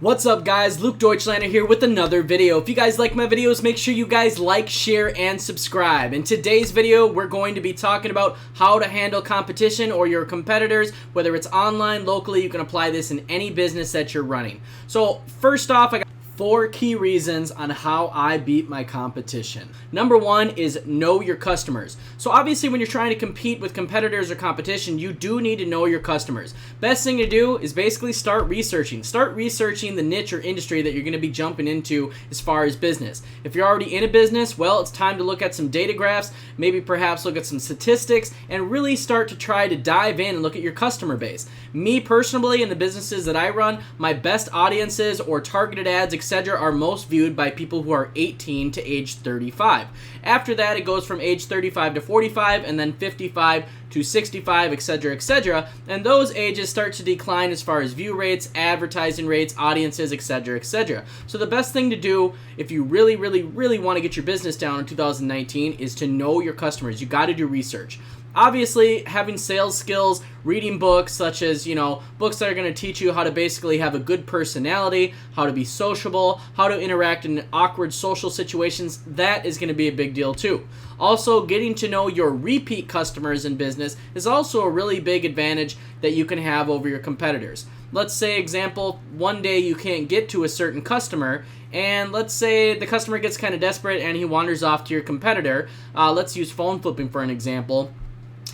What's up guys, Luke Deutschlander here with another video. If you guys like my videos, make sure you guys like, share, and subscribe. In today's video, we're going to be talking about how to handle competition or your competitors, whether it's online, locally. You can apply this in any business that you're running. So first off, I got 4 key reasons on how I beat my competition. Number 1 is know your customers. So obviously when you're trying to compete with competitors or competition, you do need to know your customers. Best thing to do is basically start researching. Start researching the niche or industry that you're going to be jumping into as far as business. If you're already in a business, well, it's time to look at some data graphs, maybe perhaps look at some statistics, and really start to try to dive in and look at your customer base. Me personally, in the businesses that I run, my best audiences or targeted ads, etc., are most viewed by people who are 18 to age 35. After that, it goes from age 35 to 45, and then 55 to 65, etc., etc., and those ages start to decline as far as view rates, advertising rates, audiences, etc., etc. So the best thing to do if you really want to get your business down in 2019 is to know your customers. You got to do research. Obviously, having sales skills, reading books such as, books that are going to teach you how to basically have a good personality, how to be sociable, how to interact in awkward social situations, that is going to be a big deal too. Also, getting to know your repeat customers in business is also a really big advantage that you can have over your competitors. Let's say, example, one day you can't get to a certain customer, and let's say the customer gets kind of desperate and he wanders off to your competitor. Let's use phone flipping for an example.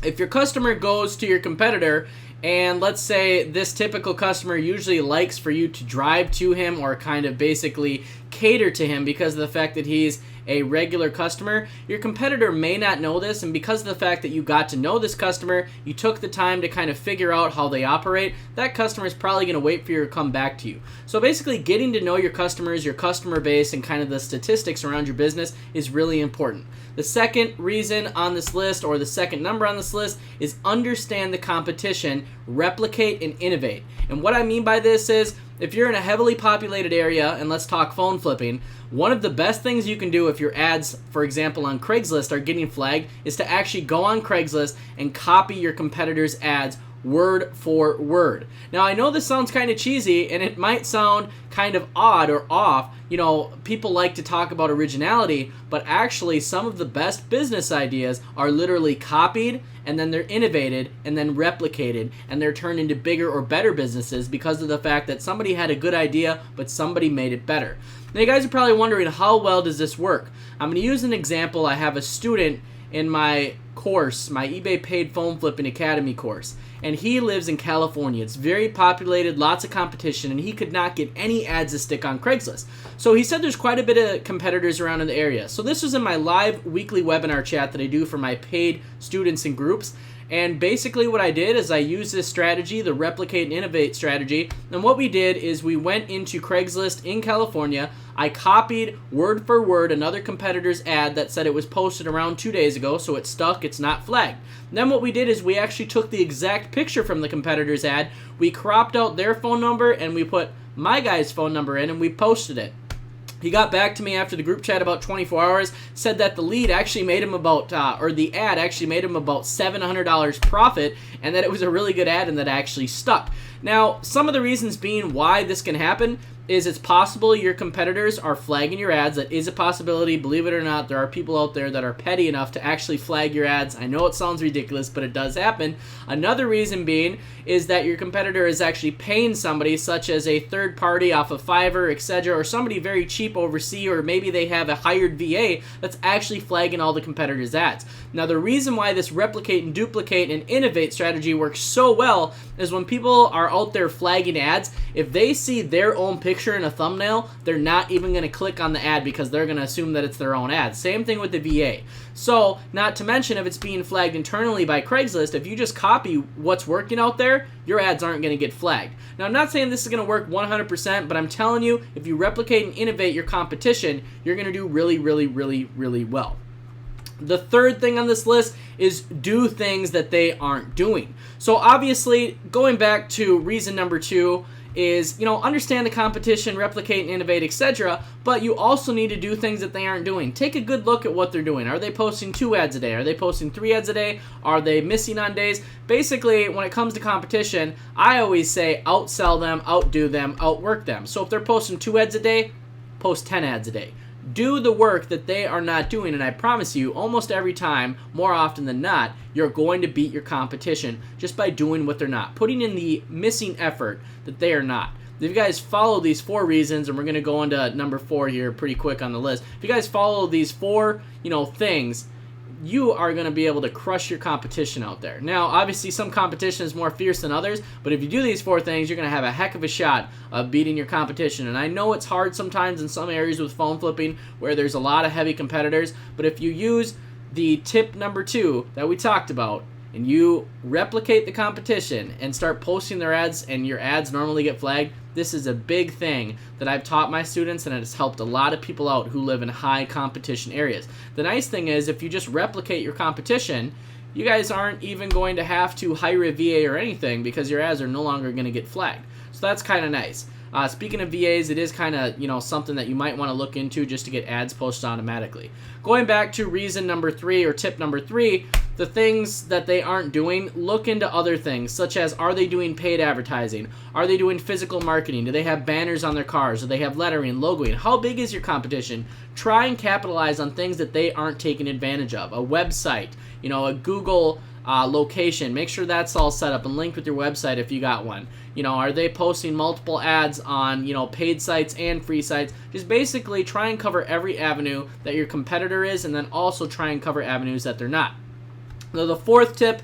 If your customer goes to your competitor, and let's say this typical customer usually likes for you to drive to him or kind of basically cater to him because of the fact that he's a regular customer, your competitor may not know this, and because of the fact that you got to know this customer, you took the time to kind of figure out how they operate, that customer is probably going to wait for you to come back to you. So basically getting to know your customers, your customer base, and kind of the statistics around your business is really important. The second reason on this list, or the second number on this list, is understand the competition, replicate, and innovate. And what I mean by this is, if you're in a heavily populated area, and let's talk phone flipping, one of the best things you can do if your ads, for example, on Craigslist are getting flagged is to actually go on Craigslist and copy your competitors' ads word for word. Now, I know this sounds kind of cheesy, and it might sound kind of odd or off. People like to talk about originality, but actually some of the best business ideas are literally copied, and then they're innovated, and then replicated, and they're turned into bigger or better businesses because of the fact that somebody had a good idea, but somebody made it better. Now, you guys are probably wondering, how well does this work? I'm going to use an example. I have a student in my course, my eBay Paid Phone Flipping Academy course, and he lives in California. It's very populated, lots of competition, and he could not get any ads to stick on Craigslist. So he said there's quite a bit of competitors around in the area. So this was in my live weekly webinar chat that I do for my paid students and groups. And basically what I did is I used this strategy, the replicate and innovate strategy, and what we did is we went into Craigslist in California. I copied word for word another competitor's ad that said it was posted around 2 days ago, so it's stuck, it's not flagged. Then what we did is we actually took the exact picture from the competitor's ad, we cropped out their phone number, and we put my guy's phone number in, and we posted it. He got back to me after the group chat about 24 hours, said that the lead actually made him about, the ad actually made him about $700 profit, and that it was a really good ad and that actually stuck. Now, some of the reasons being why this can happen is it's possible your competitors are flagging your ads. That is a possibility. Believe it or not, there are people out there that are petty enough to actually flag your ads. I know it sounds ridiculous, but it does happen. Another reason being is that your competitor is actually paying somebody, such as a third party off of Fiverr, etc., or somebody very cheap overseas, or maybe they have a hired VA that's actually flagging all the competitors' ads. Now, the reason why this replicate and duplicate and innovate strategy works so well is when people are out there flagging ads, if they see their own picture in a thumbnail, they're not even going to click on the ad because they're going to assume that it's their own ad. Same thing with the VA. So, not to mention if it's being flagged internally by Craigslist, if you just copy what's working out there, your ads aren't going to get flagged. Now, I'm not saying this is going to work 100%, but I'm telling you, if you replicate and innovate your competition, you're going to do really well. The third thing on this list is do things that they aren't doing. So obviously, going back to reason number 2 is, understand the competition, replicate and innovate, etc. But you also need to do things that they aren't doing. Take a good look at what they're doing. Are they posting 2 ads a day? Are they posting 3 ads a day? Are they missing on days? Basically, when it comes to competition, I always say outsell them, outdo them, outwork them. So if they're posting 2 ads a day, post 10 ads a day. Do the work that they are not doing, and I promise you, almost every time, more often than not, you're going to beat your competition just by doing what they're not, putting in the missing effort that they are not. If you guys follow these 4 reasons, and we're going to go into number 4 here pretty quick on the list, if you guys follow these 4, things, you are going to be able to crush your competition out there. Now, obviously, some competition is more fierce than others, but if you do these 4 things, you're going to have a heck of a shot of beating your competition. And I know it's hard sometimes in some areas with phone flipping where there's a lot of heavy competitors, but if you use the tip number 2 that we talked about, and you replicate the competition and start posting their ads, and your ads normally get flagged, this is a big thing that I've taught my students, and it has helped a lot of people out who live in high competition areas. The nice thing is, if you just replicate your competition, you guys aren't even going to have to hire a VA or anything because your ads are no longer going to get flagged. So that's kind of nice. Speaking of VAs, it is kind of, something that you might want to look into just to get ads posted automatically. Going back to reason number 3 or tip number 3, the things that they aren't doing, look into other things, such as, are they doing paid advertising? Are they doing physical marketing? Do they have banners on their cars? Do they have lettering, logoing? How big is your competition? Try and capitalize on things that they aren't taking advantage of. A website, a Google location. Make sure that's all set up and linked with your website if you got one. Are they posting multiple ads on, paid sites and free sites? Just basically try and cover every avenue that your competitor is, and then also try and cover avenues that they're not. Now, the 4th tip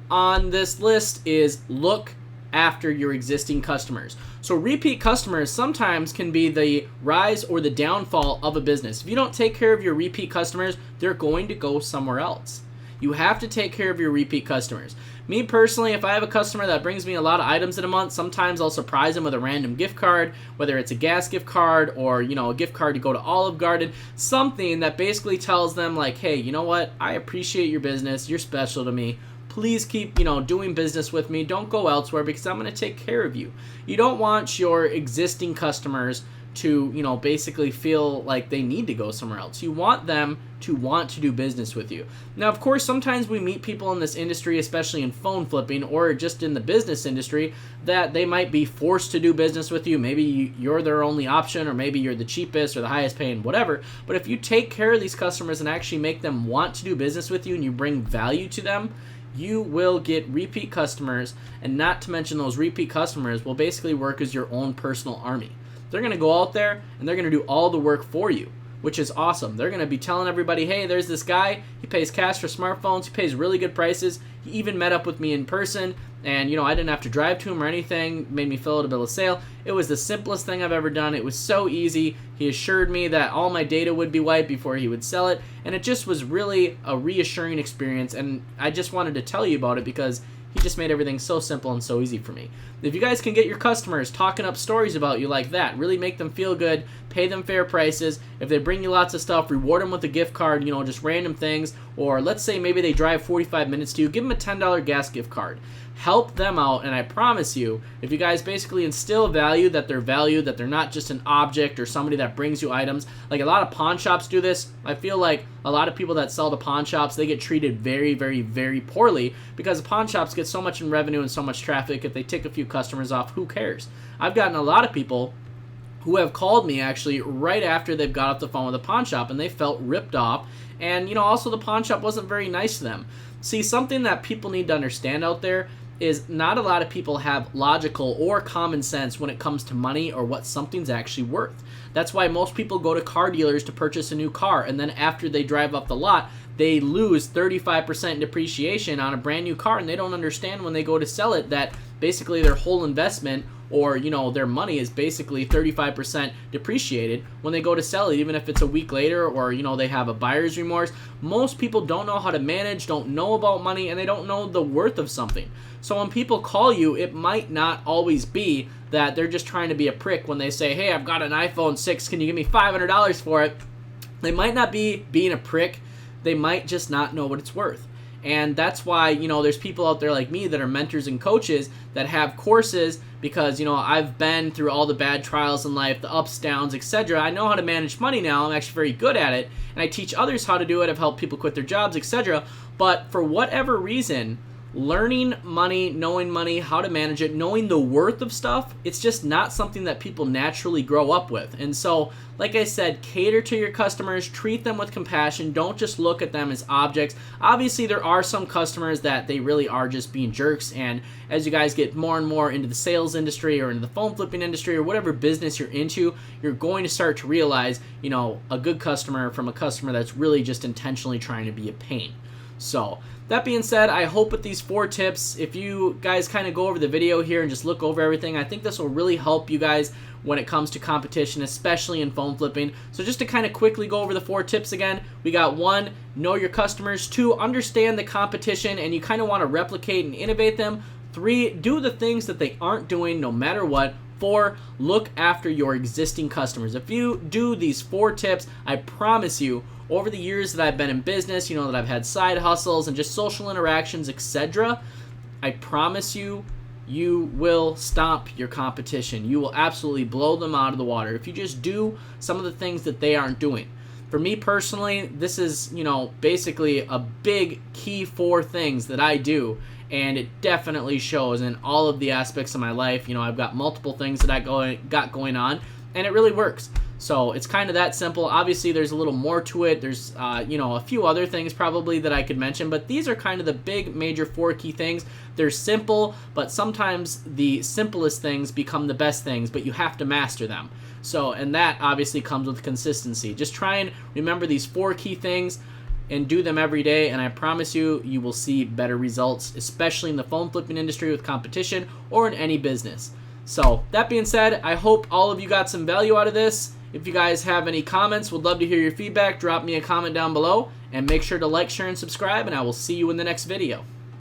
on this list is look after your existing customers. So repeat customers sometimes can be the rise or the downfall of a business. If you don't take care of your repeat customers, they're going to go somewhere else. You have to take care of your repeat customers. Me personally, if I have a customer that brings me a lot of items in a month, sometimes I'll surprise them with a random gift card, whether it's a gas gift card or, a gift card to go to Olive Garden, something that basically tells them like, hey, you know what? I appreciate your business. You're special to me. Please keep, doing business with me. Don't go elsewhere because I'm going to take care of you. You don't want your existing customers to, basically feel like they need to go somewhere else. You want them to want to do business with you. Now, of course, sometimes we meet people in this industry, especially in phone flipping or just in the business industry, that they might be forced to do business with you. Maybe you're their only option, or maybe you're the cheapest or the highest paying, whatever. But if you take care of these customers and actually make them want to do business with you and you bring value to them, you will get repeat customers, and not to mention those repeat customers will basically work as your own personal army. They're going to go out there and they're going to do all the work for you, which is awesome. They're going to be telling everybody, hey, there's this guy. He pays cash for smartphones. He pays really good prices. He even met up with me in person, and, I didn't have to drive to him or anything. Made me fill out a bill of sale. It was the simplest thing I've ever done. It was so easy. He assured me that all my data would be wiped before he would sell it, and it just was really a reassuring experience, and I just wanted to tell you about it because he just made everything so simple and so easy for me. If you guys can get your customers talking up stories about you like that, really make them feel good, pay them fair prices. If they bring you lots of stuff, reward them with a gift card, just random things. Or let's say maybe they drive 45 minutes to you, give them a $10 gas gift card. Help them out, and I promise you, if you guys basically instill value, that they're not just an object or somebody that brings you items. Like a lot of pawn shops do this. I feel like a lot of people that sell to pawn shops, they get treated very, very, very poorly because the pawn shops get so much in revenue and so much traffic. If they take a few customers off, who cares? I've gotten a lot of people who have called me actually right after they've got off the phone with a pawn shop and they felt ripped off, and also the pawn shop wasn't very nice to them. See, something that people need to understand out there is not a lot of people have logical or common sense when it comes to money or what something's actually worth. That's why most people go to car dealers to purchase a new car, and then after they drive up the lot, they lose 35% depreciation on a brand new car, and they don't understand when they go to sell it that basically their whole investment or their money is basically 35% depreciated when they go to sell it, even if it's a week later or they have a buyer's remorse. Most people don't know how to manage, don't know about money, and they don't know the worth of something. So when people call you, it might not always be that they're just trying to be a prick when they say, hey, I've got an iPhone 6, can you give me $500 for it? They might not be being a prick, they might just not know what it's worth. And that's why, you know, there's people out there like me that are mentors and coaches that have courses because, you know, I've been through all the bad trials in life, the ups, downs, etc. I know how to manage money now. I'm actually very good at it. And I teach others how to do it. I've helped people quit their jobs, etc. But for whatever reason, learning money, how to manage it, knowing the worth of stuff, it's just not something that people naturally grow up with. And so, like I said, cater to your customers, treat them with compassion, don't just look at them as objects. Obviously, there are some customers that they really are just being jerks, and as you guys get more and more into the sales industry or into the phone flipping industry or whatever business you're into, you're going to start to realize, you know, a good customer from a customer that's really just intentionally trying to be a pain. So, that being said, I hope with these 4 tips, if you guys kind of go over the video here and just look over everything, I think this will really help you guys when it comes to competition, especially in phone flipping. So just to kind of quickly go over the 4 tips again, we got 1, know your customers. 2, understand the competition and you kind of want to replicate and innovate them. 3, do the things that they aren't doing no matter what. 4, look after your existing customers. If you do these 4 tips, I promise you, over the years that I've been in business, you know, that I've had side hustles and just social interactions, etc., I promise you, you will stomp your competition. You will absolutely blow them out of the water if you just do some of the things that they aren't doing. For me personally, this is, you know, basically a big key 4 things that I do, and it definitely shows in all of the aspects of my life. You know, I've got multiple things that I got going on, and it really works. So it's kind of that simple. Obviously, there's a little more to it. There's, you know, a few other things probably that I could mention, but these are kind of the big major 4 key things. They're simple, but sometimes the simplest things become the best things, but you have to master them. So, and that obviously comes with consistency. Just try and remember these 4 key things and do them every day, and I promise you, you will see better results, especially in the phone flipping industry with competition or in any business. So, that being said, I hope all of you got some value out of this. If you guys have any comments, would love to hear your feedback. Drop me a comment down below, and make sure to like, share, and subscribe, and I will see you in the next video.